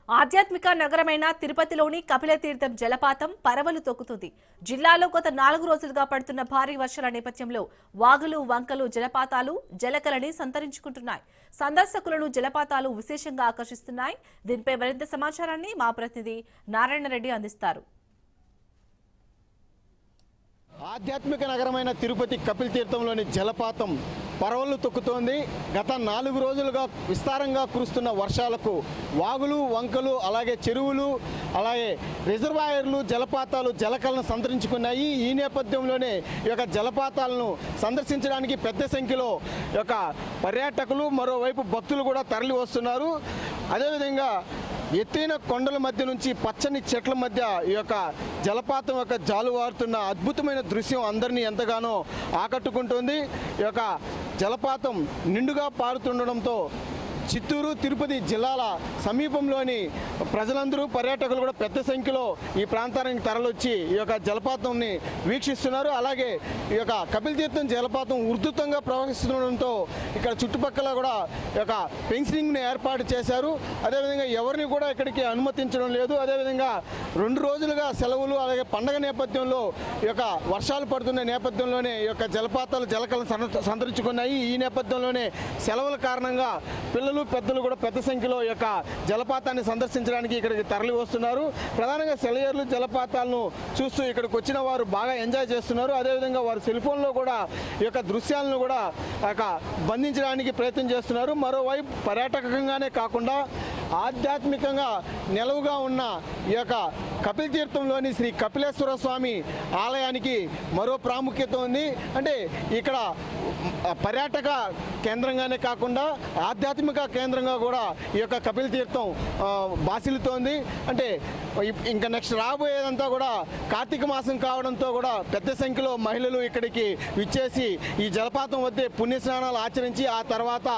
ఆధ్యాత్మిక నగరమైన తిరుపతిలోని కపిలతీర్థం జలపాతం పరవలు తొక్కుతుంది. జిల్లాలో గత 4 రోజులుగా పడుతున్న భారీ వర్షాల నేపథ్యంలో వాగులు, వంకలు, జలపాతాలు జలకళని సంతరించుకుంటున్నాయి. సందర్శకులను జలపాతాలు విశేషంగా ఆకర్షిస్తున్నాయి. దీనిపై మరింత సమాచారాన్ని మా ప్రతినిధి నారాయణ రెడ్డి అందిస్తారు. ఆధ్యాత్మిక నగరమైన తిరుపతి కపిల్ తీర్థంలోని జలపాతం పరవళ్లు తొక్కుతోంది. గత 4 రోజులుగా విస్తారంగా కురుస్తున్న వర్షాలకు వాగులు, వంకలు, అలాగే చెరువులు, అలాగే రిజర్వాయర్లు, జలపాతాలు జలకలను సంతరించుకున్నాయి. ఈ నేపథ్యంలోనే ఈ యొక్క జలపాతాలను సందర్శించడానికి పెద్ద సంఖ్యలో ఈ యొక్క పర్యాటకులు, మరోవైపు భక్తులు కూడా తరలి వస్తున్నారు. అదేవిధంగా ఎత్తైన కొండల మధ్య నుంచి పచ్చని చెట్ల మధ్య ఈ యొక్క జలపాతం యొక్క జాలువారుతున్న అద్భుతమైన దృశ్యం అందరినీ ఎంతగానో ఆకట్టుకుంటుంది. ఈ యొక్క జలపాతం నిండుగా పారుతుండడంతో చిత్తూరు, తిరుపతి జిల్లాల సమీపంలోని ప్రజలందరూ, పర్యాటకులు కూడా పెద్ద సంఖ్యలో ఈ ప్రాంతానికి తరలొచ్చి ఈ యొక్క జలపాతంని వీక్షిస్తున్నారు. అలాగే ఈ యొక్క కపిల్ తీర్థం జలపాతం ఉధృతంగా ప్రవహిస్తుండడంతో ఇక్కడ చుట్టుపక్కల కూడా ఈ యొక్క ఫెన్సింగ్ని ఏర్పాటు చేశారు. అదేవిధంగా ఎవరిని కూడా ఇక్కడికి అనుమతించడం లేదు. అదేవిధంగా 2 రోజులుగా సెలవులు, అలాగే పండగ నేపథ్యంలో ఈ యొక్క వర్షాలు పడుతున్న నేపథ్యంలోనే ఈ యొక్క జలపాతాలు జలకలను సంతరించుకున్నాయి. ఈ నేపథ్యంలోనే సెలవుల కారణంగా పిల్లలు, పెద్దలు కూడా పెద్ద సంఖ్యలో ఈ యొక్క జలపాతాన్ని సందర్శించడానికి ఇక్కడికి తరలి వస్తున్నారు. ప్రధానంగా సెలయేర్లు, జలపాతాలను చూస్తూ ఇక్కడికి వచ్చిన వారు బాగా ఎంజాయ్ చేస్తున్నారు. అదేవిధంగా వారు సెల్ ఫోన్లో కూడా ఈ యొక్క దృశ్యాలను కూడా బంధించడానికి ప్రయత్నం చేస్తున్నారు. మరోవైపు పర్యాటకంగానే కాకుండా ఆధ్యాత్మికంగా నిలవుగా ఉన్న ఈ యొక్క కపిల్ తీర్థంలోని శ్రీ కపిలేశ్వర స్వామి ఆలయానికి మరో ప్రాముఖ్యత ఉంది. అంటే ఇక్కడ పర్యాటక కేంద్రంగానే కాకుండా ఆధ్యాత్మిక కేంద్రంగా కూడా ఈ యొక్క కపిల్ తీర్థం బాసిల్లుతోంది. అంటే ఇంకా నెక్స్ట్ రాబోయేదంతా కూడా కార్తీక మాసం కావడంతో కూడా పెద్ద సంఖ్యలో మహిళలు ఇక్కడికి విచ్చేసి ఈ జలపాతం వద్దే పుణ్యస్నానాలు ఆచరించి ఆ తర్వాత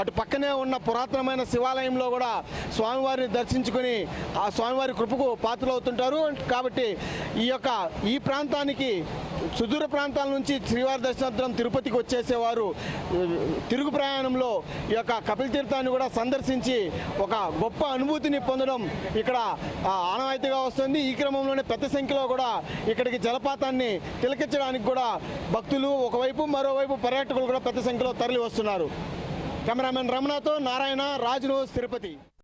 అటు పక్కనే ఉన్న పురాతనమైన శివాలయంలో కూడా స్వామివారిని దర్శించుకొని ఆ స్వామివారి కృపకు పాత్రలవుతుంటారు. కాబట్టి ఈ ప్రాంతానికి సుదూర ప్రాంతాల నుంచి శ్రీవారి దర్శనార్థం తిరుపతికి వచ్చేసేవారు తిరుగు ప్రయాణంలో ఈ యొక్క కపిల్ తీర్థాన్ని కూడా సందర్శించి ఒక గొప్ప అనుభూతిని పొందడం ఇక్కడ ఆనవాయితీగా వస్తుంది. ఈ క్రమంలోనే పెద్ద సంఖ్యలో కూడా ఇక్కడికి జలపాతాన్ని తిలకించడానికి కూడా భక్తులు ఒకవైపు, మరోవైపు పర్యాటకులు కూడా పెద్ద సంఖ్యలో తరలి వస్తున్నారు. కెమెరామెన్ రమణతో నారాయణ, రాజ్ న్యూస్, తిరుపతి.